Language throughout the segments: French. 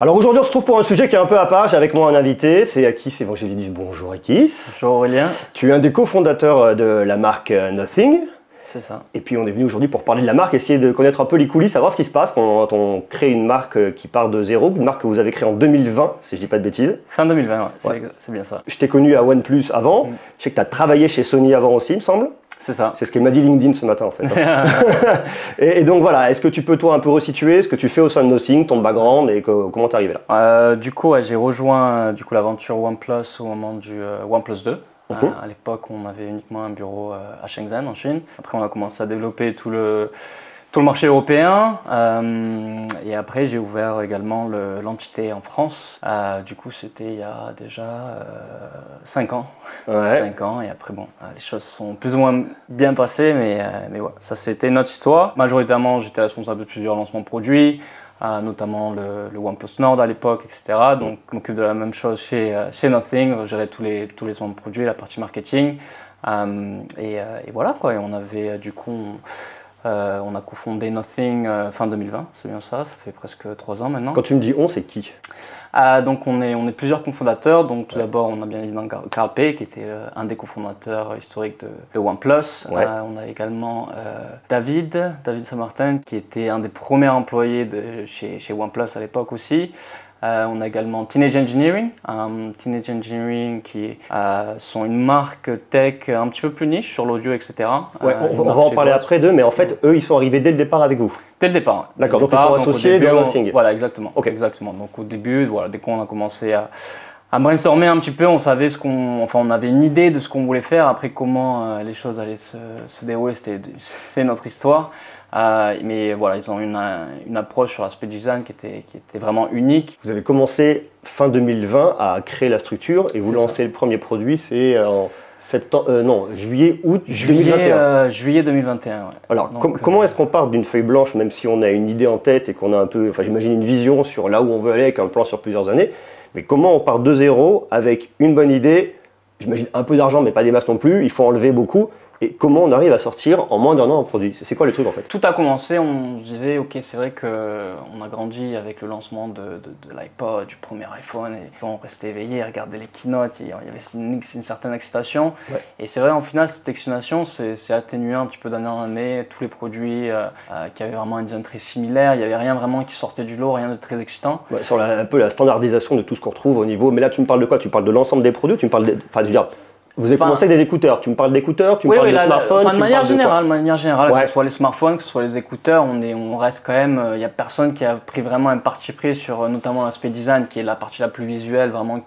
Alors aujourd'hui on se trouve pour un sujet qui est un peu à part, j'ai avec moi un invité, c'est Akis Evangelidis. Bonjour Akis. Bonjour Aurélien. Tu es un des cofondateurs de la marque Nothing. C'est ça. Et puis on est venu aujourd'hui pour parler de la marque, essayer de connaître un peu les coulisses, savoir ce qui se passe quand on crée une marque qui part de zéro, une marque que vous avez créée en 2020, si je dis pas de bêtises. Fin 2020, ouais. C'est bien ça. Je t'ai connu à OnePlus avant, je sais que tu as travaillé chez Sony avant aussi, il me semble. C'est ça. C'est ce qu'il m'a dit LinkedIn ce matin en fait. et donc voilà, est-ce que tu peux toi un peu resituer ce que tu fais au sein de Nothing, ton background et comment t'es arrivé là? Du coup, j'ai rejoint l'aventure OnePlus au moment du OnePlus 2. À l'époque, on avait uniquement un bureau à Shenzhen en Chine. Après, on a commencé à développer tout le marché européen. Et après, j'ai ouvert également l'entité en France. Du coup, c'était il y a déjà 5 ans. Ouais. 5 ans. Et après, bon, les choses sont plus ou moins bien passées. Mais ouais, ça, c'était notre histoire. Majoritairement, j'étais responsable de plusieurs lancements de produits. Notamment le OnePlus Nord à l'époque, etc. Donc, je m'occupe de la même chose chez Nothing. Je gérais tous les lancements de produits, la partie marketing. Et voilà, quoi. Et on avait, du coup... on a cofondé Nothing fin 2020, c'est bien ça fait presque 3 ans maintenant. Quand tu me dis on, c'est qui? Donc on est plusieurs cofondateurs. Donc tout d'abord on a bien évidemment Carl Pei qui était un des cofondateurs historiques de OnePlus. On a également David Saint-Martin qui était un des premiers employés chez OnePlus à l'époque aussi. On a également Teenage Engineering, qui sont une marque tech un petit peu plus niche sur l'audio, etc. Ouais, on va en parler après d'eux, mais en fait, eux, ils sont arrivés dès le départ avec vous. Dès le départ. D'accord, donc ils sont associés dans Nothing. Voilà, exactement. Okay. Exactement. Donc au début, voilà, dès qu'on a commencé à brainstormer un petit peu, on savait on avait une idée de ce qu'on voulait faire. Après, comment les choses allaient se dérouler, c'est notre histoire. Mais voilà, ils ont une approche sur l'aspect design qui était vraiment unique. Vous avez commencé fin 2020 à créer la structure et vous lancez le premier produit, c'est en juillet, août 2021. Juillet 2021, ouais. Alors, comment est-ce qu'on part d'une feuille blanche, même si on a une idée en tête et qu'on a un peu, enfin j'imagine une vision sur là où on veut aller avec un plan sur plusieurs années, mais comment on part de zéro avec une bonne idée, j'imagine un peu d'argent mais pas des masses non plus, il faut enlever beaucoup. Et comment on arrive à sortir en moins d'un an un produit? C'est quoi le truc en fait? Tout a commencé, on se disait, ok, c'est vrai qu'on a grandi avec le lancement de l'iPod, du premier iPhone, et on restait éveillé, regardait les keynotes, il y avait une certaine excitation. Ouais. Et c'est vrai, en final, cette excitation c'est atténué un petit peu d'année en année. Tous les produits qui avaient vraiment un design très similaire, il n'y avait rien vraiment qui sortait du lot, rien de très excitant. Ouais, sur un peu la standardisation de tout ce qu'on retrouve au niveau. Mais là, tu me parles de quoi? Tu parles de l'ensemble des produits? Tu me parles enfin, je veux dire, vous avez commencé avec des écouteurs, tu me parles d'écouteurs, tu me parles de smartphones, de manière générale, que ce soit les smartphones, que ce soit les écouteurs, on reste quand même, il n'y a personne qui a pris vraiment un parti pris sur notamment l'aspect design, qui est la partie la plus visuelle, vraiment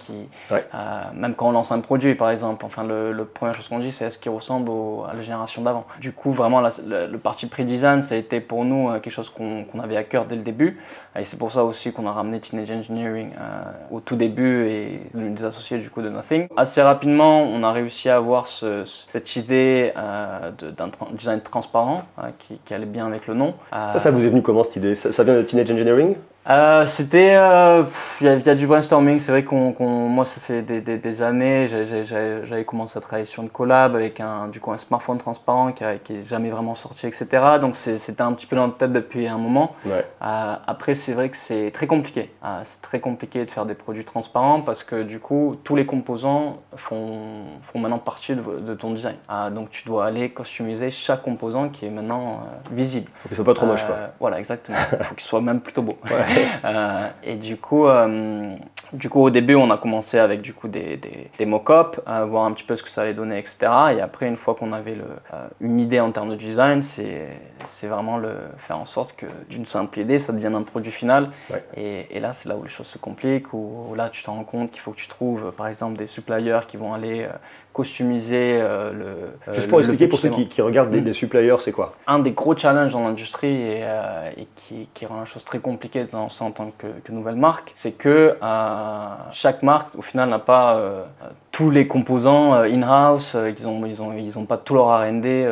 même quand on lance un produit par exemple, enfin la première chose qu'on dit c'est est-ce qu'il ressemble à la génération d'avant. Du coup vraiment le parti pris design ça a été pour nous quelque chose qu'on avait à cœur dès le début, et c'est pour ça aussi qu'on a ramené Teenage Engineering au tout début et des associés du coup de Nothing. Assez rapidement on a réussi à avoir cette idée d'un design transparent qui allait bien avec le nom. Ça vous est venu comment cette idée? Ça vient de Teenage Engineering? C'était il y a du brainstorming. C'est vrai moi ça fait des années j'avais commencé à travailler sur une collab avec un smartphone transparent qui est jamais vraiment sorti, etc. Donc c'était un petit peu dans notre tête depuis un moment. Ouais. Après c'est vrai que c'est très compliqué. C'est très compliqué de faire des produits transparents parce que du coup tous les composants font maintenant partie de ton design. Donc tu dois aller customiser chaque composant qui est maintenant visible. Faut qu'il soit pas trop moche quoi. Voilà, exactement. Faut qu'il soit même plutôt beau. Ouais. Et du coup au début on a commencé avec des mock-ups, voir un petit peu ce que ça allait donner, etc. Et après une fois qu'on avait une idée en termes de design, c'est vraiment faire en sorte que d'une simple idée ça devienne un produit final. Ouais. Et là c'est là où les choses se compliquent, où là tu te rends compte qu'il faut que tu trouves par exemple des suppliers qui vont aller customiser Juste pour expliquer pour ceux qui regardent des suppliers, c'est quoi? Un des gros challenges dans l'industrie et qui rend la chose très compliquée dans ça en tant que nouvelle marque, c'est que chaque marque au final n'a pas tous les composants in-house, ils ont pas tout leur R&D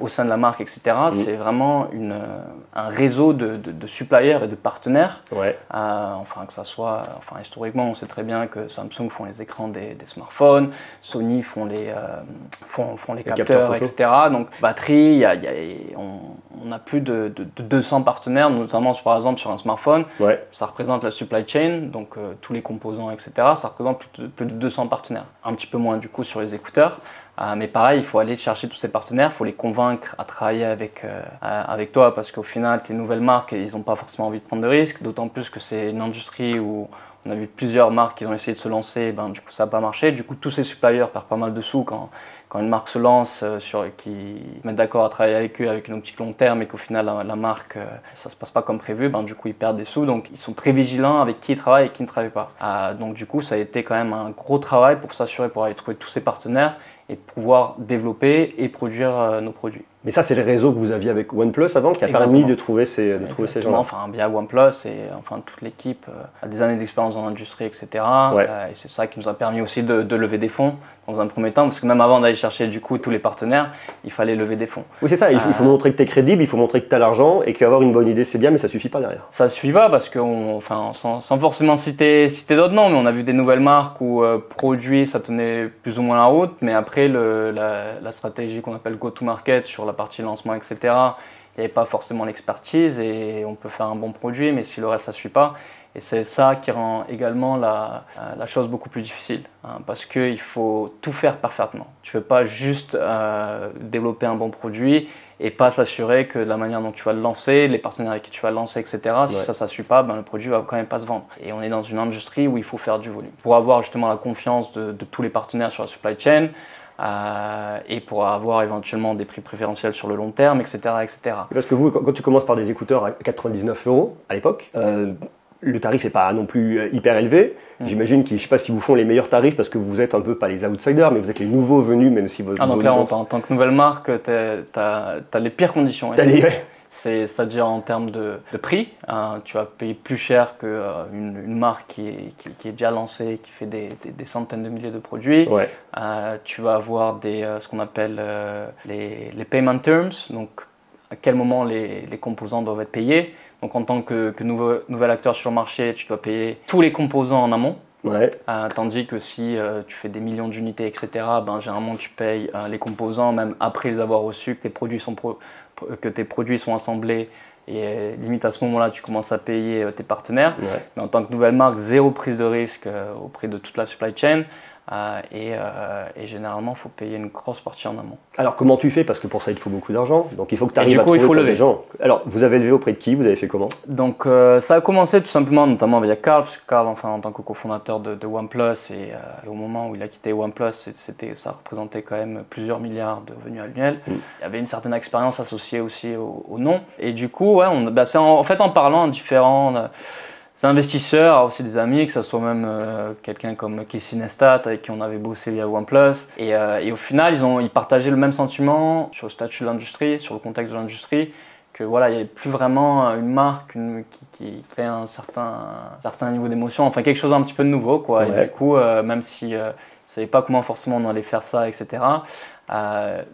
au sein de la marque, etc. C'est vraiment un réseau de suppliers et de partenaires. Enfin, que ça soit, historiquement, on sait très bien que Samsung font les écrans des smartphones, Sony font les capteurs, etc. Donc, batterie, on a plus de 200 partenaires, notamment par exemple sur un smartphone. Ça représente la supply chain, donc tous les composants, etc. Ça représente plus de 200 partenaires. Un petit peu moins du coup sur les écouteurs. Mais pareil, il faut aller chercher tous ces partenaires, il faut les convaincre à travailler avec toi parce qu'au final, tes nouvelles marques, ils n'ont pas forcément envie de prendre de risques, d'autant plus que c'est une industrie où on a vu plusieurs marques qui ont essayé de se lancer, du coup ça n'a pas marché. Du coup, tous ces suppliers perdent pas mal de sous quand une marque se lance, qui mettent d'accord à travailler avec eux avec une optique long terme et qu'au final la marque, ça ne se passe pas comme prévu, du coup ils perdent des sous. Donc ils sont très vigilants avec qui ils travaillent et qui ne travaillent pas. Donc du coup, ça a été quand même un gros travail pour s'assurer, pour aller trouver tous ces partenaires et pouvoir développer et produire nos produits. Mais ça, c'est le réseau que vous aviez avec OnePlus avant qui a permis de trouver ces gens-là. Enfin, via OnePlus et toute l'équipe a des années d'expérience dans l'industrie, etc. Et c'est ça qui nous a permis aussi de lever des fonds dans un premier temps, parce que même avant d'aller chercher du coup tous les partenaires, il fallait lever des fonds. Oui, c'est ça, il faut montrer que tu es crédible, il faut montrer que tu as l'argent et qu'avoir une bonne idée, c'est bien, mais ça suffit pas derrière. Ça suffit pas parce que, sans forcément citer d'autres noms, mais on a vu des nouvelles marques où produits, ça tenait plus ou moins la route, mais après la stratégie qu'on appelle go-to-market sur la partie lancement, etc., il n'y avait pas forcément l'expertise et on peut faire un bon produit, mais si le reste ça ne suit pas. Et c'est ça qui rend également la chose beaucoup plus difficile, parce qu'il faut tout faire parfaitement. Tu ne peux pas juste développer un bon produit et pas s'assurer que de la manière dont tu vas le lancer, les partenaires avec qui tu vas le lancer, etc., si ça ne suit pas, le produit ne va quand même pas se vendre. Et on est dans une industrie où il faut faire du volume. Pour avoir justement la confiance de tous les partenaires sur la supply chain, et pour avoir éventuellement des prix préférentiels sur le long terme, etc. etc. Parce que vous, quand tu commences par des écouteurs à 99 € à l'époque, le tarif n'est pas non plus hyper élevé. J'imagine qu'ils, je ne sais pas si vous font les meilleurs tarifs parce que vous êtes un peu, pas les outsiders, mais vous êtes les nouveaux venus, même si votre... donc là, en tant que nouvelle marque, tu as les pires conditions. C'est-à-dire en termes de prix, tu vas payer plus cher qu'une marque qui est déjà lancée, qui fait des centaines de milliers de produits. Tu vas avoir ce qu'on appelle les payment terms, donc à quel moment les composants doivent être payés. Donc en tant que nouvel acteur sur le marché, tu dois payer tous les composants en amont. Tandis que si tu fais des millions d'unités, etc., généralement tu payes les composants même après les avoir reçus, que tes produits sont assemblés. Et limite à ce moment-là, tu commences à payer tes partenaires. Mais en tant que nouvelle marque, zéro prise de risque auprès de toute la supply chain. Et généralement, il faut payer une grosse partie en amont. Alors comment tu fais? Parce que pour ça, il te faut beaucoup d'argent. Donc il faut que tu arrives à trouver des gens. Alors vous avez levé auprès de qui? Vous avez fait comment? Donc ça a commencé tout simplement, notamment via Carl, parce que Carl, en tant que cofondateur de OnePlus, et au moment où il a quitté OnePlus, ça représentait quand même plusieurs milliards de revenus annuels. Il y avait une certaine expérience associée aussi au nom. Et du coup, c'est en fait en parlant à différents... investisseurs, aussi des amis, que ce soit même quelqu'un comme Casey Neistat avec qui on avait bossé via OnePlus. Et au final, ils partageaient le même sentiment sur le statut de l'industrie, sur le contexte de l'industrie, que voilà, il n'y avait plus vraiment une marque qui crée un certain niveau d'émotion, enfin quelque chose un petit peu de nouveau, quoi. Et du coup, même si ne savait pas comment forcément on allait faire ça, etc.,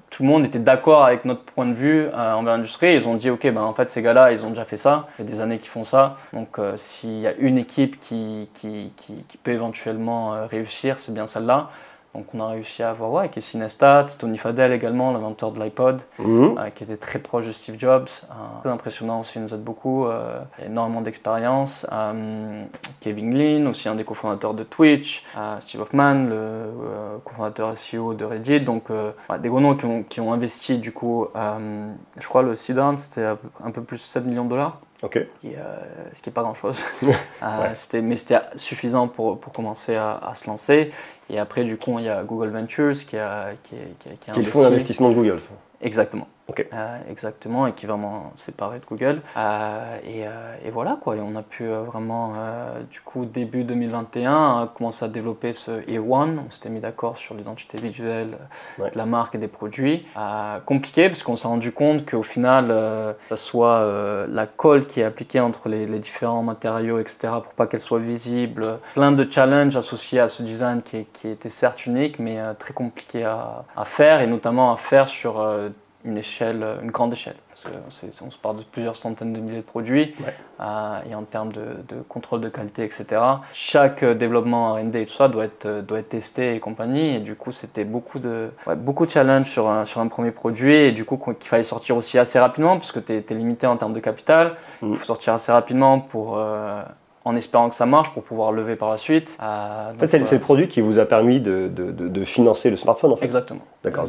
tout le monde était d'accord avec notre point de vue envers l'industrie. Ils ont dit ok, en fait ces gars-là ils ont déjà fait ça, il y a des années qu'ils font ça, donc s'il y a une équipe qui peut éventuellement réussir, c'est bien celle-là. Donc on a réussi à avoir Casey Neistat, Tony Fadell également, l'inventeur de l'iPod, qui était très proche de Steve Jobs, très impressionnant aussi, il nous aide beaucoup, énormément d'expérience. Kevin Lin, aussi un des cofondateurs de Twitch, Steve Hoffman, le cofondateur SEO de Reddit, donc des gros noms qui ont investi du coup, je crois le seed round c'était un peu plus de 7 millions de dollars. Ce qui n'est pas grand chose, mais c'était suffisant pour commencer à se lancer. Et après, du coup, il y a Google Ventures qui est le fonds d'investissement de Google, ça. Exactement. Exactement, et qui est vraiment séparé de Google. Et voilà, quoi. Et on a pu vraiment, du coup, début 2021, commencer à développer ce Year One. On s'était mis d'accord sur l'identité visuelle de la marque et des produits. Compliqué, parce qu'on s'est rendu compte qu'au final, ça soit la colle qui est appliquée entre les différents matériaux, etc., pour pas qu'elle soit visible. Plein de challenges associés à ce design qui était certes unique, mais très compliqué à faire, et notamment à faire sur une grande échelle. On se parle de plusieurs centaines de milliers de produits, et en termes de contrôle de qualité, etc. Chaque développement R&D et tout ça doit être testé et compagnie, et du coup c'était beaucoup de challenges sur un premier produit, et du coup qu'il fallait sortir aussi assez rapidement, parce que tu es limité en termes de capital, il faut sortir assez rapidement en espérant que ça marche pour pouvoir lever par la suite. En fait, c'est le produit qui vous a permis de financer le smartphone, en fait. Exactement. D'accord.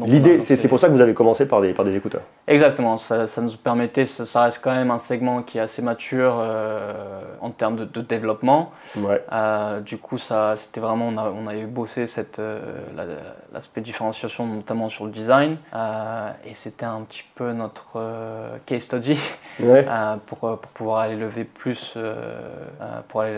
L'idée, c'est pour ça que vous avez commencé par des écouteurs. Exactement. Ça nous permettait, ça reste quand même un segment qui est assez mature en termes de développement. Ouais. Du coup, c'était vraiment, on a eu bossé l'aspect différenciation, notamment sur le design, et c'était un petit peu notre case study pour pouvoir aller lever plus, pour aller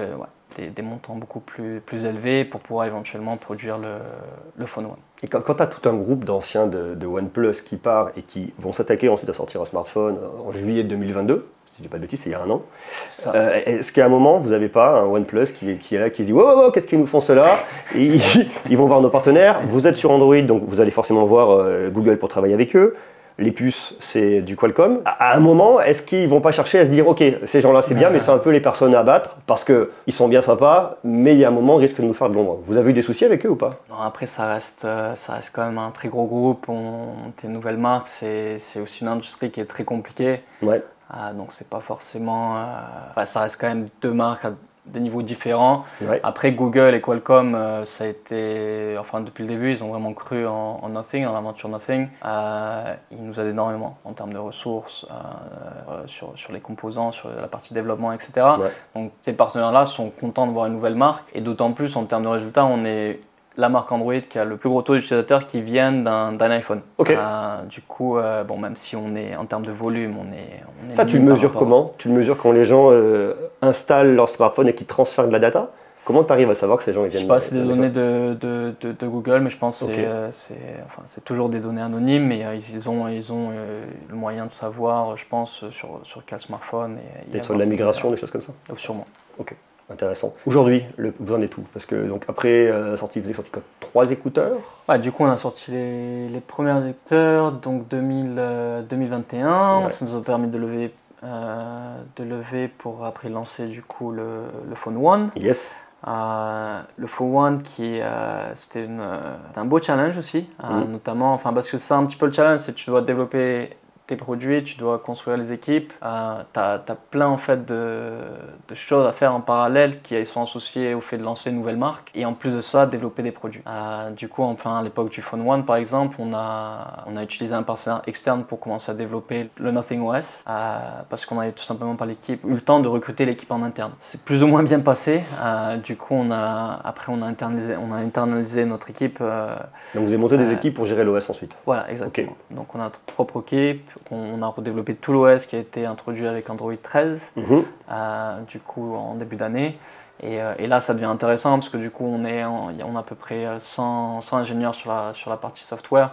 des montants beaucoup plus élevés pour pouvoir éventuellement produire le Phone One. Et quand tu as tout un groupe d'anciens de OnePlus qui part et qui vont s'attaquer ensuite à sortir un smartphone en juillet 2022, si je dis pas de bêtises, c'est il y a un an, est-ce qu'à un moment, vous n'avez pas un OnePlus qui est là, qui se dit « Wow, qu'est-ce qu'ils nous font cela ?» Et ils vont voir nos partenaires. Vous êtes sur Android, donc vous allez forcément voir Google pour travailler avec eux. Les puces, c'est du Qualcomm. À un moment, est-ce qu'ils vont pas chercher à se dire « Ok, ces gens-là, c'est bien, mais c'est un peu les personnes à abattre parce qu'ils sont bien sympas, mais il y a un moment, ils risquent de nous faire de l'ombre. » Vous avez eu des soucis avec eux ou pas? Non, après, ça reste quand même un très gros groupe. Des nouvelles marques, c'est aussi une industrie qui est très compliquée. Ouais. Donc, c'est pas forcément... ça reste quand même deux marques à des niveaux différents. Ouais. Après, Google et Qualcomm, ça a été... Enfin, depuis le début, ils ont vraiment cru en Nothing, en l'aventure Nothing. Ils nous aident énormément en termes de ressources, sur les composants, sur la partie développement, etc. Ouais. Donc, ces partenaires-là sont contents de voir une nouvelle marque. Et d'autant plus, en termes de résultats, on est la marque Android qui a le plus gros taux d'utilisateurs qui viennent d'un iPhone. Okay. Du coup, même si on est en termes de volume, on est ça, tu le mesures comment? Tu le mesures quand les gens installent leur smartphone et qu'ils transfèrent de la data? Comment tu arrives à savoir que ces gens ils viennent? Je ne sais pas, c'est des données de Google, mais je pense que c'est toujours des données anonymes, mais ils ont le moyen de savoir, je pense, sur quel smartphone. Et sur de la migration, des choses comme ça? Sûrement. Ok. Intéressant. Aujourd'hui, vous en êtes où? Parce que donc après vous avez sorti quoi, 3 écouteurs? Du coup, on a sorti les premiers écouteurs, donc 2021. Ouais. Ça nous a permis de lever pour après lancer du coup le Phone One. Yes. Le Phone One c'était un beau challenge aussi, notamment, parce que c'est un petit peu le challenge, c'est que tu dois développer tes produits, tu dois construire les équipes, tu as plein en fait de choses à faire en parallèle qui sont associées au fait de lancer une nouvelle marque et en plus de ça développer des produits. Du coup, à l'époque du Phone One par exemple, on a utilisé un partenaire externe pour commencer à développer le Nothing OS parce qu'on n'avait tout simplement pas eu le temps de recruter l'équipe en interne. C'est plus ou moins bien passé, du coup on a internalisé notre équipe. Donc vous avez monté des équipes pour gérer l'OS ensuite? Voilà, exactement. Okay. Donc on a notre propre équipe. On a redéveloppé tout l'OS qui a été introduit avec Android 13, du coup en début d'année. Et là, ça devient intéressant parce que du coup, on a à peu près 100 ingénieurs sur la partie software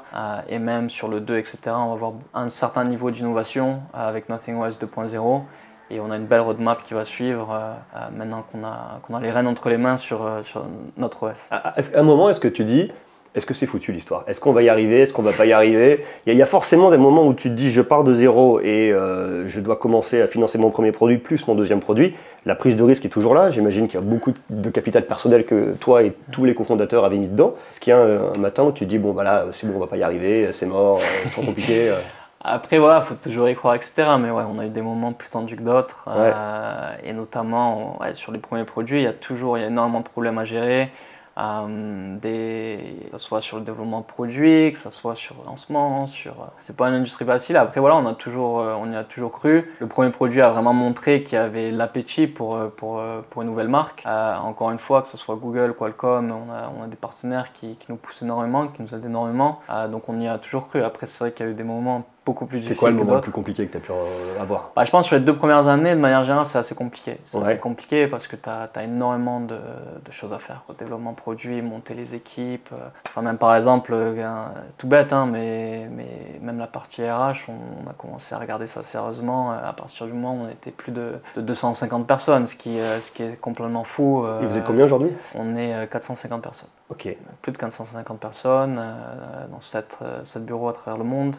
et même sur le 2, etc. On va avoir un certain niveau d'innovation avec Nothing OS 2.0 et on a une belle roadmap qui va suivre maintenant qu'on a les rênes entre les mains sur notre OS. À un moment, est-ce que tu dis... Est-ce que c'est foutu l'histoire? Est-ce qu'on va y arriver? Est-ce qu'on va pas y arriver? Il y a forcément des moments où tu te dis je pars de zéro et je dois commencer à financer mon premier produit plus mon deuxième produit. La prise de risque est toujours là. J'imagine qu'il y a beaucoup de capital personnel que toi et tous les cofondateurs avaient mis dedans. Est-ce qu'il y a un matin où tu te dis bon voilà, c'est bon, on va pas y arriver, c'est mort, c'est trop compliqué? Après voilà, faut toujours y croire, etc. Mais ouais, on a eu des moments plus tendus que d'autres. Et notamment sur les premiers produits, il y a énormément de problèmes à gérer. Que ce soit sur le développement de produits, que ce soit sur le lancement, c'est pas une industrie facile. Après voilà, on y a toujours cru. Le premier produit a vraiment montré qu'il y avait l'appétit pour une nouvelle marque. Encore une fois, que ce soit Google, Qualcomm, on a des partenaires qui nous poussent énormément, qui nous aident énormément. Donc on y a toujours cru. Après c'est vrai qu'il y a eu des moments beaucoup plus difficile. C'est quoi le moment le plus compliqué que tu as pu avoir? Je pense que sur les 2 premières années, de manière générale, c'est assez compliqué. C'est assez compliqué parce que tu as énormément de choses à faire. Développement produit, monter les équipes. Même par exemple, tout bête, mais même la partie RH, on a commencé à regarder ça sérieusement à partir du moment où on était plus de 250 personnes, ce qui est complètement fou. Et vous êtes combien aujourd'hui? On est 450 personnes. Ok. Plus de 450 personnes dans 7 bureaux à travers le monde.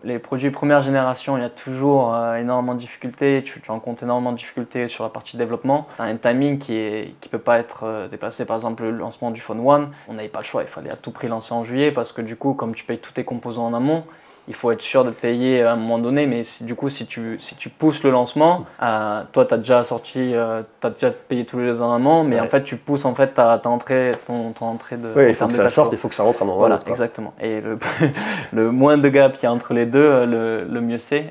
Les produits première génération, il y a toujours énormément de difficultés. Tu rencontres énormément de difficultés sur la partie développement. Tu as un timing qui ne peut pas être déplacé. Par exemple, le lancement du Phone One, on n'avait pas le choix. Il fallait à tout prix lancer en juillet parce que du coup, comme tu payes tous tes composants en amont, il faut être sûr de te payer à un moment donné, mais si tu pousses le lancement, toi tu as déjà payé tous les en amont, mais en fait tu pousses en fait ton entrée de. Oui, il faut que ça sorte, il faut que ça rentre à un moment. Voilà, exactement. Et le moins de gap qu'il y a entre les deux, le mieux c'est.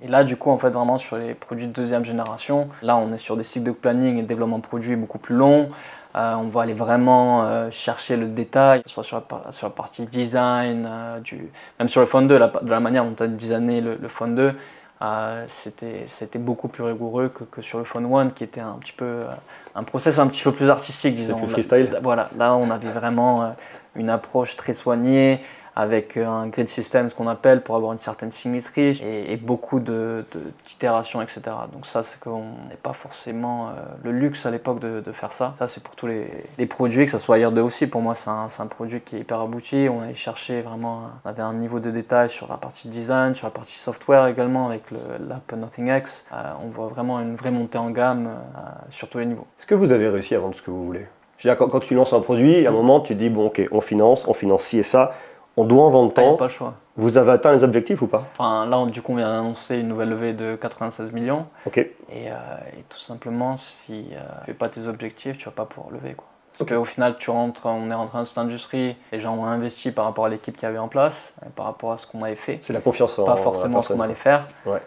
Et là du coup en fait vraiment sur les produits de deuxième génération, là on est sur des cycles de planning et de développement de produits beaucoup plus longs. On va aller vraiment chercher le détail, que ce soit sur la partie design, même sur le Phone 2, de la manière dont tu as designé le Phone 2, c'était beaucoup plus rigoureux que sur le Phone 1 qui était un petit peu un process un petit peu plus artistique, disons. C'est plus freestyle. Voilà, là on avait vraiment une approche très soignée, avec un grid system, ce qu'on appelle, pour avoir une certaine symétrie et beaucoup d'itérations, etc. Donc ça, c'est qu'on n'est pas forcément le luxe à l'époque de faire ça. Ça, c'est pour tous les produits, que ce soit Air 2 aussi. Pour moi, c'est un produit qui est hyper abouti. On allait chercher vraiment, on avait un niveau de détail sur la partie design, sur la partie software également, avec l'app Nothing X. On voit vraiment une vraie montée en gamme sur tous les niveaux. Est-ce que vous avez réussi à vendre ce que vous voulez? Je veux dire, quand tu lances un produit, à un moment, tu te dis, bon, ok, on finance ci et ça. On doit en vendre tant. Il n'y a pas le choix. Vous avez atteint les objectifs ou pas? Enfin, là, du coup, on vient d'annoncer une nouvelle levée de 96 millions. Ok. Et tout simplement, si tu ne fais pas tes objectifs, tu ne vas pas pouvoir lever, quoi. Parce qu'au final, on est rentré dans cette industrie, les gens ont investi par rapport à l'équipe qu'il y avait en place, par rapport à ce qu'on avait fait. C'est la confiance en pas forcément ce qu'on allait faire. Ouais.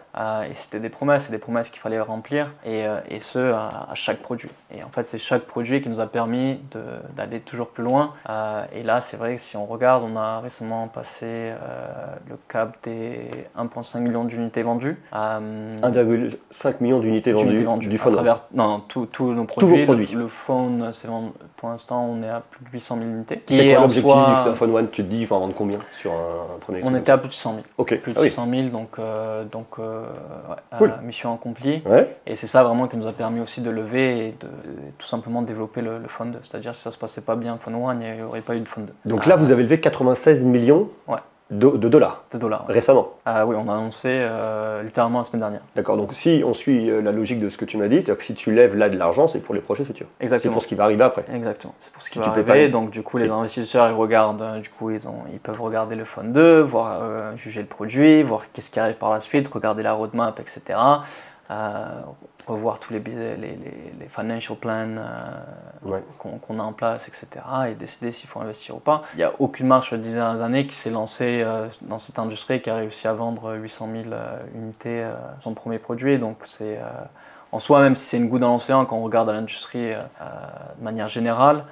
Et c'était des promesses qu'il fallait remplir, et ce, à chaque produit. Et en fait, c'est chaque produit qui nous a permis d'aller toujours plus loin. Et là, c'est vrai que si on regarde, on a récemment passé le cap des 1,5 million d'unités vendues. 1,5 million d'unités vendues du Phone. Non, tous nos produits. Tous vos produits. Le Phone, c'est vendu. Pour l'instant, on est à plus de 800 000 unités. C'est quoi l'objectif du Phone One? Tu te dis, il faut en vendre combien sur un premier? On était à plus de 100 000. Ok. Plus de 100 000, donc cool. Mission accomplie. Ouais. Et c'est ça vraiment qui nous a permis aussi de lever et de tout simplement développer le Phone 2. C'est-à-dire si ça se passait pas bien Phone 1, il n'y aurait pas eu de Phone 2. Donc là, vous avez levé 96 millions de dollars. De dollars. Récemment. Oui, on a annoncé littéralement la semaine dernière. D'accord, donc si on suit la logique de ce que tu m'as dit, c'est-à-dire que si tu lèves là de l'argent, c'est pour les projets futurs. Exactement. C'est pour ce qui va arriver après. Exactement, c'est pour ce qui va arriver. Donc du coup, les investisseurs, ils regardent, ils peuvent regarder le Phone 2, voir, juger le produit, voir qu'est-ce qui arrive par la suite, regarder la roadmap, etc. Revoir tous les financial plans qu'on a en place, etc. et décider s'il faut investir ou pas. Il n'y a aucune marque sur les 10 dernières années qui s'est lancée dans cette industrie, qui a réussi à vendre 800 000 unités son premier produit. Donc c'est en soi, même si c'est une goutte dans l'océan, quand on regarde à l'industrie de manière générale,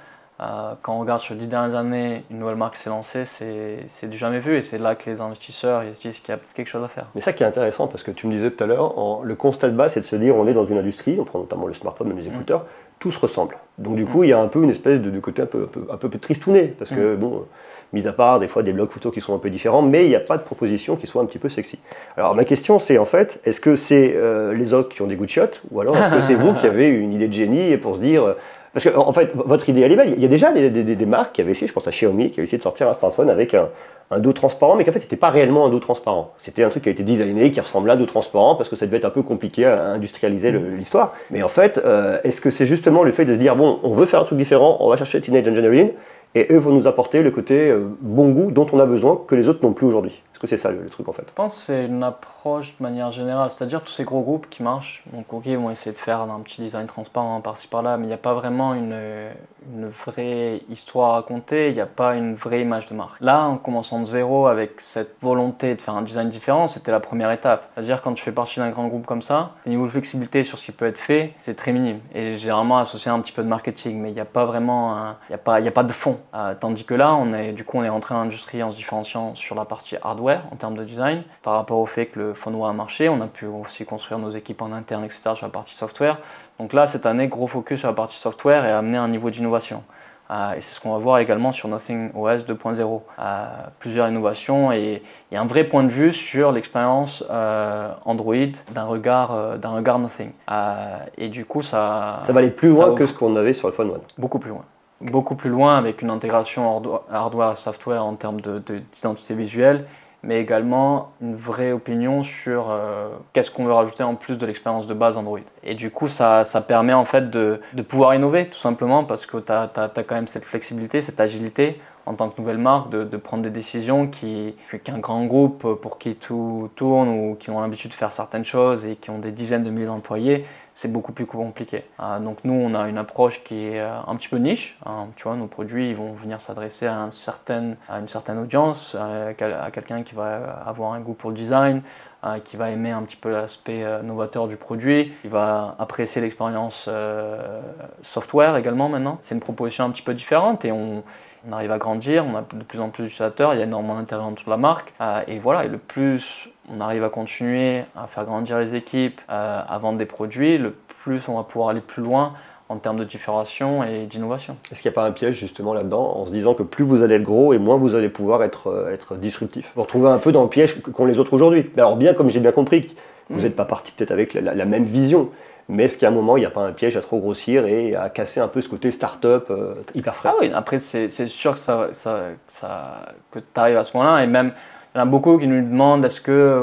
quand on regarde sur les 10 dernières années, une nouvelle marque s'est lancée, c'est du jamais vu, et c'est là que les investisseurs ils se disent qu'il y a peut-être quelque chose à faire. Mais ça qui est intéressant, parce que tu me disais tout à l'heure, le constat de base, c'est de se dire on est dans une industrie, on prend notamment le smartphone, même les écouteurs, tout se ressemble. Donc du coup, il y a un peu une espèce de côté un peu tristouné, parce que bon, mis à part des fois des blogs photos qui sont un peu différents, mais il n'y a pas de proposition qui soit un petit peu sexy. Alors ma question c'est en fait, est-ce que c'est les autres qui ont des goûts de shot, ou alors est-ce que c'est vous qui avez une idée de génie et pour se dire... Parce que en fait, votre idée elle est belle. Il y a déjà des marques qui avaient essayé, je pense à Xiaomi, qui avait essayé de sortir un smartphone avec un dos transparent, mais qu'en fait, c'était pas réellement un dos transparent. C'était un truc qui a été designé, qui ressemblait à un dos transparent, parce que ça devait être un peu compliqué à industrialiser l'histoire. Mais en fait, est-ce que c'est justement le fait de se dire, bon, on veut faire un truc différent, on va chercher Teenage Engineering, et eux vont nous apporter le côté bon goût dont on a besoin, que les autres n'ont plus aujourd'hui? Est-ce que c'est ça le truc en fait? Je pense que c'est une approche de manière générale, c'est-à-dire tous ces gros groupes qui marchent, donc ok, ils vont essayer de faire un petit design transparent par-ci par-là, mais il n'y a pas vraiment une vraie histoire à raconter, il n'y a pas une vraie image de marque. Là, en commençant de zéro avec cette volonté de faire un design différent, c'était la première étape. C'est-à-dire quand tu fais partie d'un grand groupe comme ça, le niveau de flexibilité sur ce qui peut être fait, c'est très minime. Et généralement associé à un petit peu de marketing, mais il n'y a pas vraiment, il n'y a pas de fond. Tandis que là, on est rentré dans l'industrie en se différenciant sur la partie hardware en termes de design, par rapport au fait que le Phone One a marché, on a pu aussi construire nos équipes en interne, etc. sur la partie software. Donc là, cette année, gros focus sur la partie software et amener un niveau d'innovation. Et c'est ce qu'on va voir également sur Nothing OS 2.0. Plusieurs innovations et un vrai point de vue sur l'expérience Android d'un regard Nothing. Et du coup, ça va aller plus loin que ce qu'on avait sur le Phone One. Beaucoup plus loin. beaucoup plus loin avec une intégration hardware et software en termes d'identité visuelle, mais également une vraie opinion sur qu'est-ce qu'on veut rajouter en plus de l'expérience de base Android. Et du coup, ça permet en fait de pouvoir innover tout simplement parce que tu as quand même cette flexibilité, cette agilité en tant que nouvelle marque de prendre des décisions qu'un grand groupe pour qui tout tourne ou qui ont l'habitude de faire certaines choses et qui ont des dizaines de milliers d'employés, c'est beaucoup plus compliqué. Donc nous, on a une approche qui est un petit peu niche. Tu vois, nos produits ils vont venir s'adresser à une certaine audience, à quelqu'un qui va avoir un goût pour le design, qui va aimer un petit peu l'aspect novateur du produit, qui va apprécier l'expérience software également maintenant. C'est une proposition un petit peu différente et on arrive à grandir, on a de plus en plus d'utilisateurs, il y a énormément d'intérêt autour de la marque. Et voilà, et le plus on arrive à continuer à faire grandir les équipes, à vendre des produits, le plus on va pouvoir aller plus loin en termes de différenciation et d'innovation. Est-ce qu'il n'y a pas un piège justement là-dedans, en se disant que plus vous allez être gros et moins vous allez pouvoir être disruptif? Vous retrouvez un peu dans le piège qu'ont les autres aujourd'hui. Alors bien, comme j'ai bien compris, vous n'êtes pas parti peut-être avec la même vision, mais est-ce qu'à un moment, il n'y a pas un piège à trop grossir et à casser un peu ce côté start-up hyper frais? Ah oui, après c'est sûr que que tu arrives à ce moment-là, et même il y en a beaucoup qui nous demandent est-ce que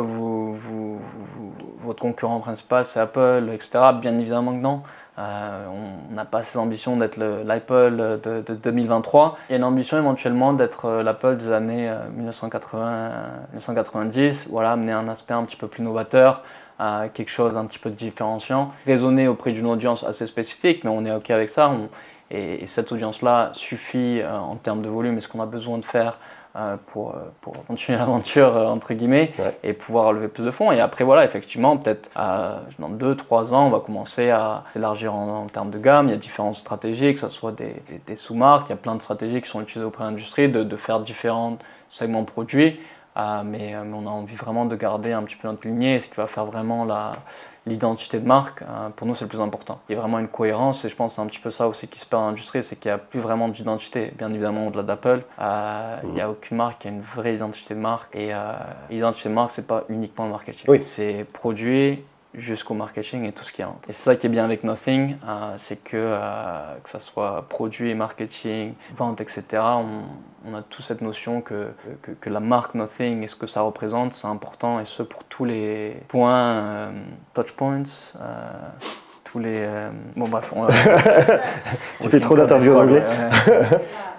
votre concurrent principal c'est Apple, etc. Bien évidemment que non. On n'a pas ces ambitions d'être l'Apple de 2023. Il y a une ambition éventuellement d'être l'Apple des années 1990, voilà, amener un aspect un petit peu plus novateur, quelque chose un petit peu différenciant, raisonner auprès d'une audience assez spécifique, mais on est OK avec ça. Et cette audience-là suffit en termes de volume et ce qu'on a besoin de faire pour continuer l'aventure entre guillemets, ouais, et pouvoir lever plus de fonds. Et après voilà, effectivement, peut-être dans 2-3 ans, on va commencer à s'élargir en termes de gamme. Il y a différentes stratégies, que ce soit des sous-marques, il y a plein de stratégies qui sont utilisées auprès de l'industrie, de faire différents segments produits. Mais on a envie vraiment de garder un petit peu notre lignée, ce qui va faire vraiment l'identité de marque. Pour nous, c'est le plus important. Il y a vraiment une cohérence et je pense que c'est un petit peu ça aussi qui se perd dans l'industrie, c'est qu'il n'y a plus vraiment d'identité. Bien évidemment, au-delà d'Apple, il n'y a aucune marque qui a une vraie identité de marque. Et l'identité de marque, c'est pas uniquement le marketing. Oui. C'est produit jusqu'au marketing et tout ce qui entre. Et c'est ça qui est bien avec Nothing, c'est que ça soit produit, marketing, vente, etc., on a toute cette notion que la marque Nothing et ce que ça représente, c'est important, et ce pour tous les points, touch points, tous les... bon bref, tu fais trop d'interviews en anglais.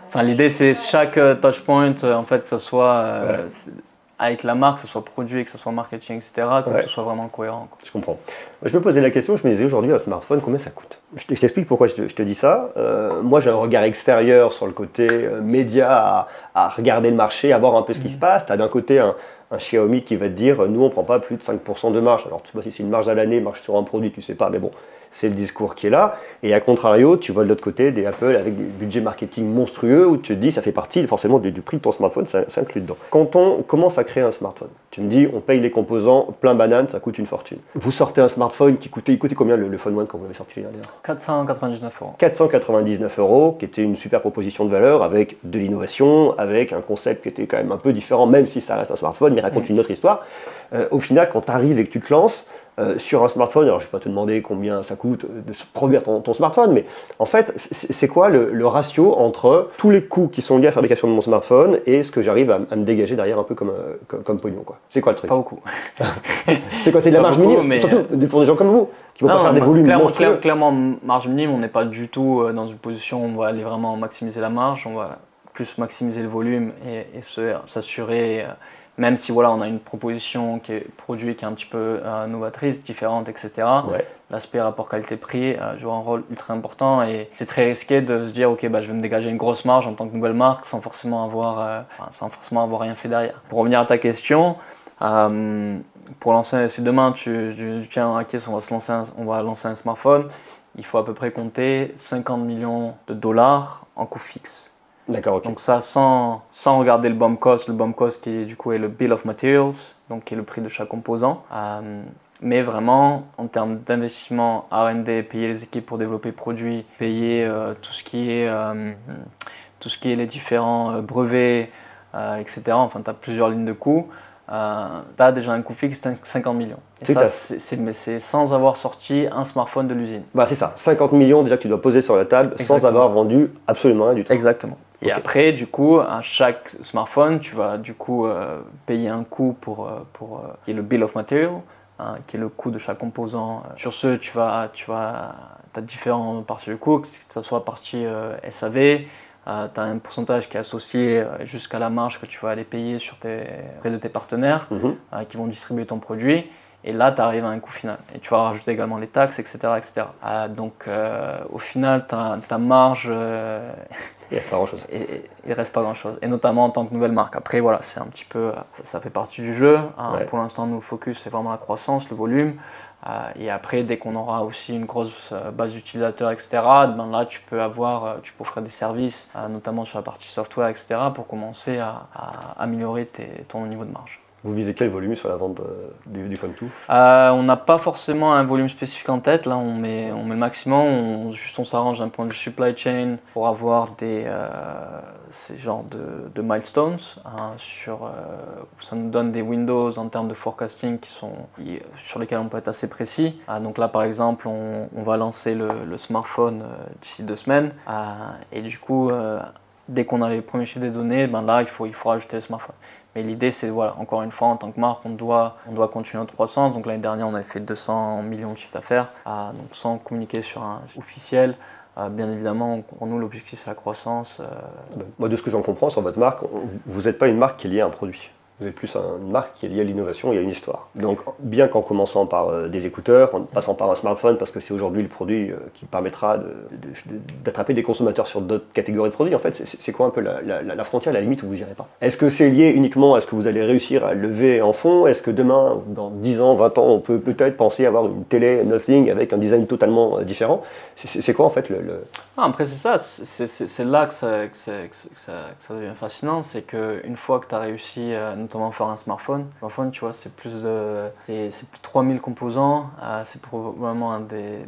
Enfin, l'idée c'est chaque touch point, en fait, que ça soit... avec la marque, que ce soit produit, que ce soit marketing, etc., que tout soit vraiment cohérent. Quoi. Je comprends. Je me posais la question, je me disais aujourd'hui un smartphone, combien ça coûte? Je t'explique pourquoi je te dis ça. Moi j'ai un regard extérieur sur le côté média, à regarder le marché, à voir un peu ce qui se passe. Tu as d'un côté un Xiaomi qui va te dire, nous on ne prend pas plus de 5% de marge. Alors tu sais pas si c'est une marge à l'année, marge sur un produit, tu sais pas, mais bon, c'est le discours qui est là. Et à contrario, tu vois de l'autre côté des Apple avec des budgets marketing monstrueux où tu te dis, ça fait partie forcément du prix de ton smartphone, ça inclut dedans. Quand on commence à créer un smartphone, tu me dis, on paye les composants, plein banane, ça coûte une fortune. Vous sortez un smartphone qui coûtait combien le Phone One quand vous l'avez sorti l'année dernière? 499 €. 499 €, qui était une super proposition de valeur avec de l'innovation, avec un concept qui était quand même un peu différent, même si ça reste un smartphone, mais raconte une autre histoire. Au final, quand tu arrives et que tu te lances, sur un smartphone, alors je ne vais pas te demander combien ça coûte de produire ton smartphone, mais en fait, c'est quoi le ratio entre tous les coûts qui sont liés à la fabrication de mon smartphone et ce que j'arrive à me dégager derrière un peu comme pognon, quoi. C'est quoi le truc? Pas beaucoup. C'est quoi? C'est de la marge minime, mais... surtout pour des gens comme vous, qui ne vont pas faire des volumes monstrueux. Clairement, marge minime, on n'est pas du tout dans une position où on va aller vraiment maximiser la marge, on va plus maximiser le volume et s'assurer... Même si voilà, on a une proposition qui est produit, qui est un petit peu novatrice, différente, etc. Ouais. L'aspect rapport qualité-prix joue un rôle ultra important et c'est très risqué de se dire ok, je vais me dégager une grosse marge en tant que nouvelle marque sans forcément avoir rien fait derrière. Pour revenir à ta question, pour lancer, si demain tu tiens à caisse, on va lancer un smartphone, il faut à peu près compter 50 millions de dollars en coût fixe. D'accord, ok. Donc ça sans regarder le BOM cost qui est, du coup est le bill of materials, donc qui est le prix de chaque composant. Mais vraiment en termes d'investissement R&D, payer les équipes pour développer le produit, payer tout ce qui est les différents brevets, etc. Enfin, tu as plusieurs lignes de coûts. tu as déjà un coût fixe de 50 millions. Et ça, c'est sans avoir sorti un smartphone de l'usine. Bah, c'est ça, 50 millions déjà que tu dois poser sur la table sans avoir vendu absolument rien du tout. Exactement. Et après, du coup, à chaque smartphone, tu vas du coup payer un coût qui est le bill of material, qui est le coût de chaque composant. Sur ce, tu as différentes parties de coût, que ce soit partie SAV, tu as un pourcentage qui est associé jusqu'à la marge que tu vas aller payer auprès de tes partenaires qui vont distribuer ton produit. Et là, tu arrives à un coût final. Et tu vas rajouter également les taxes, etc. etc. Donc, au final, ta marge... il reste pas grand-chose. Il reste pas grand-chose. Et notamment en tant que nouvelle marque. Après, voilà, c'est un petit peu... Ça fait partie du jeu. Pour l'instant, nous, le focus, c'est vraiment la croissance, le volume. Et après, dès qu'on aura aussi une grosse base d'utilisateurs, etc., ben là, tu peux offrir des services, notamment sur la partie software, etc., pour commencer à améliorer ton niveau de marge. Vous visez quel volume sur la vente du Phone2 ? On n'a pas forcément un volume spécifique en tête. Là, on met le maximum. On s'arrange d'un point de vue supply chain pour avoir ces genres de milestones. Ça nous donne des windows en termes de forecasting sur lesquels on peut être assez précis. Donc là, par exemple, on va lancer le smartphone d'ici 2 semaines. Et du coup, dès qu'on a les premiers chiffres des données, ben là, il faut rajouter le smartphone. Mais l'idée, c'est, voilà, encore une fois, en tant que marque, on doit continuer notre croissance. Donc l'année dernière, on avait fait 200 millions de chiffre d'affaires, donc sans communiquer sur un officiel. Bien évidemment, pour nous, l'objectif, c'est la croissance. Moi, de ce que j'en comprends sur votre marque, vous n'êtes pas une marque qui est liée à un produit. Vous êtes plus une marque qui est liée à l'innovation et à une histoire. Donc, bien qu'en commençant par des écouteurs, en passant par un smartphone, parce que c'est aujourd'hui le produit qui permettra d'attraper des consommateurs sur d'autres catégories de produits, en fait, c'est quoi un peu la frontière, la limite où vous n'irez pas ? Est-ce que c'est lié uniquement à ce que vous allez réussir à lever en fonds ? Est-ce que demain, dans 10 ans, 20 ans, on peut peut-être penser avoir une télé Nothing avec un design totalement différent ? C'est quoi en fait Après, c'est ça, c'est là que ça devient fascinant, c'est qu'une fois que tu as réussi notamment faire un smartphone, tu vois, c'est plus de 3000 composants, c'est probablement un des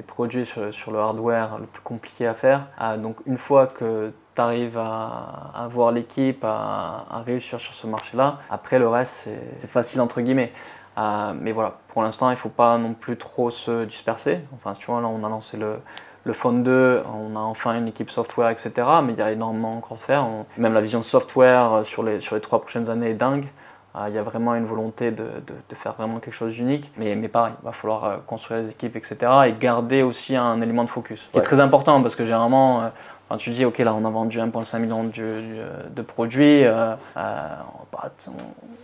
produits sur le hardware le plus compliqué à faire. Donc une fois que tu arrives à avoir l'équipe, à réussir sur ce marché-là, après le reste c'est facile entre guillemets. Mais voilà, pour l'instant il ne faut pas non plus trop se disperser. Enfin, tu vois, là on a lancé le Phone 2, on a enfin une équipe software, etc. Mais il y a énormément encore à faire. Même la vision software sur les 3 prochaines années est dingue. Il y a vraiment une volonté de faire vraiment quelque chose d'unique. Mais pareil, il va falloir construire les équipes, etc. Et garder aussi un élément de focus. Qui est très important parce que généralement, quand tu dis, ok, là on a vendu 1,5 million de produits,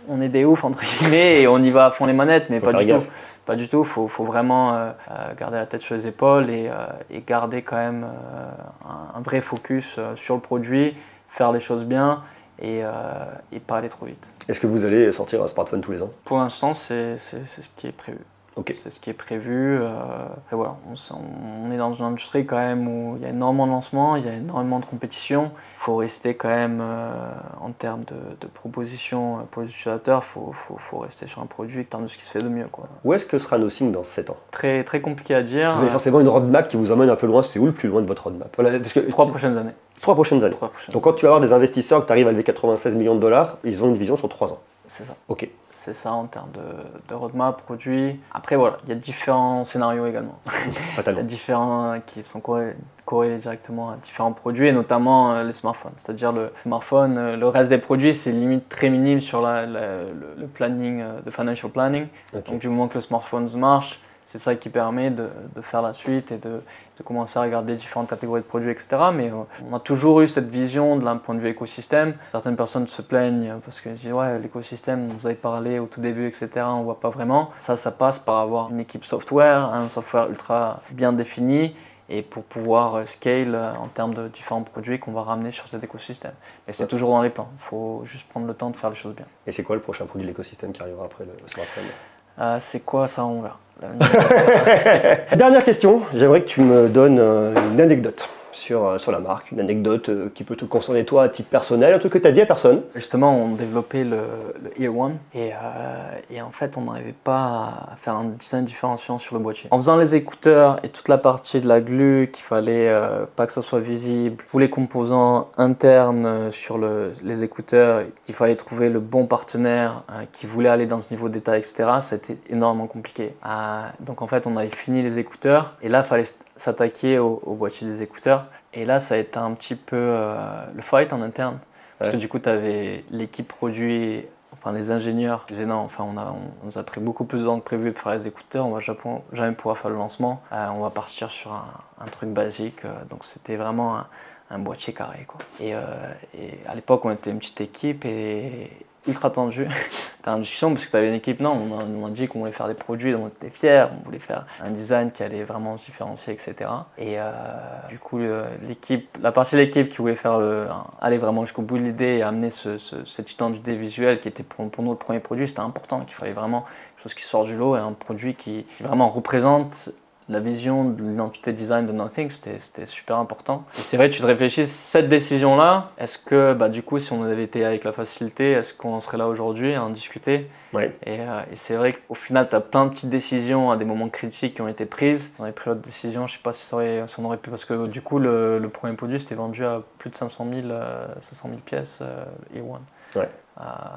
on est des oufs entre guillemets et on y va à fond les manettes, mais pas du tout. Pas du tout, il faut vraiment garder la tête sur les épaules et garder quand même un vrai focus sur le produit, faire les choses bien et pas aller trop vite. Est-ce que vous allez sortir un smartphone tous les ans ? Pour l'instant, c'est ce qui est prévu. Okay. C'est ce qui est prévu. Et voilà, on est dans une industrie quand même où il y a énormément de lancements, il y a énormément de compétition. Il faut rester quand même, en termes de propositions pour les utilisateurs, il faut rester sur un produit en termes de ce qui se fait de mieux, quoi. Où est-ce que sera Nothing dans 7 ans ? Très, très compliqué à dire. Vous avez forcément une roadmap qui vous emmène un peu loin. C'est où le plus loin de votre roadmap ? Voilà, parce que 3 prochaines années. 3 prochaines années. Donc quand tu vas avoir des investisseurs que tu arrives à lever 96 millions de dollars, ils ont une vision sur 3 ans. C'est ça. Ok. C'est ça en termes de roadmap, produit. Après voilà, il y a différents scénarios également. Fatalement. Il y a différents qui sont corrélés directement à différents produits et notamment les smartphones. C'est-à-dire le smartphone, le reste des produits c'est limite très minime sur le planning, le financial planning. Okay. Donc du moment que le smartphone marche, c'est ça qui permet de faire la suite et de commencer à regarder différentes catégories de produits, etc. Mais on a toujours eu cette vision d'un point de vue écosystème. Certaines personnes se plaignent parce qu'elles disent « ouais, l'écosystème, vous avez parlé au tout début, etc. on ne voit pas vraiment ». Ça passe par avoir une équipe software, un software ultra bien défini et pour pouvoir scale en termes de différents produits qu'on va ramener sur cet écosystème. Mais c'est toujours dans les plans, il faut juste prendre le temps de faire les choses bien. Et c'est quoi le prochain produit de l'écosystème qui arrivera après le smartphone ? C'est quoi ça, on verra. Dernière question, j'aimerais que tu me donnes une anecdote sur la marque, une anecdote qui peut te concerner toi à titre personnel, un truc que tu as dit à personne. Justement, on développait le Ear One et en fait, on n'arrivait pas à faire un design différenciant sur le boîtier. En faisant les écouteurs et toute la partie de la glu qu'il fallait pas que ça soit visible, tous les composants internes sur les écouteurs, qu'il fallait trouver le bon partenaire qui voulait aller dans ce niveau de détail, etc. C'était énormément compliqué. Donc en fait, on avait fini les écouteurs et là, il fallait s'attaquer au boîtier des écouteurs. Et là, ça a été un petit peu le fight en interne. Parce que du coup, tu avais l'équipe produit, enfin les ingénieurs qui disaient non, enfin, on nous a pris beaucoup plus de temps que prévu pour faire les écouteurs, on va jamais pouvoir faire le lancement, on va partir sur un truc basique. Donc c'était vraiment un boîtier carré, quoi. Et à l'époque, on était une petite équipe et ultra tendu. T'as une discussion parce que tu avais une équipe, non, on a dit qu'on voulait faire des produits, on était fiers, on voulait faire un design qui allait vraiment se différencier, etc. Et du coup, la partie de l'équipe qui voulait aller vraiment jusqu'au bout de l'idée et amener cette identité visuelle qui était pour nous le premier produit, c'était important, qu'il fallait vraiment quelque chose qui sort du lot et un produit qui vraiment représente la vision de l'identité design de Nothing, c'était super important. Et c'est vrai, tu te réfléchis, cette décision-là, est-ce que du coup, si on avait été avec la facilité, est-ce qu'on serait là aujourd'hui à en discuter? Et c'est vrai qu'au final, tu as plein de petites décisions à des moments critiques qui ont été prises. On avait pris l'autre décision, je ne sais pas si on aurait pu, parce que du coup, le premier produit c'était vendu à plus de 500 000 pièces, le Ear One.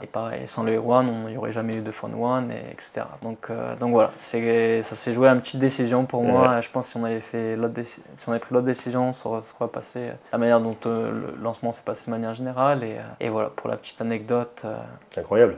Et pareil, sans le Ear One, il n'y aurait jamais eu de Phone One, etc. Donc voilà, ça s'est joué à une petite décision pour moi. Je pense que si on avait pris l'autre décision, ça aurait passé la manière dont le lancement s'est passé de manière générale. Et voilà, pour la petite anecdote. C'est incroyable.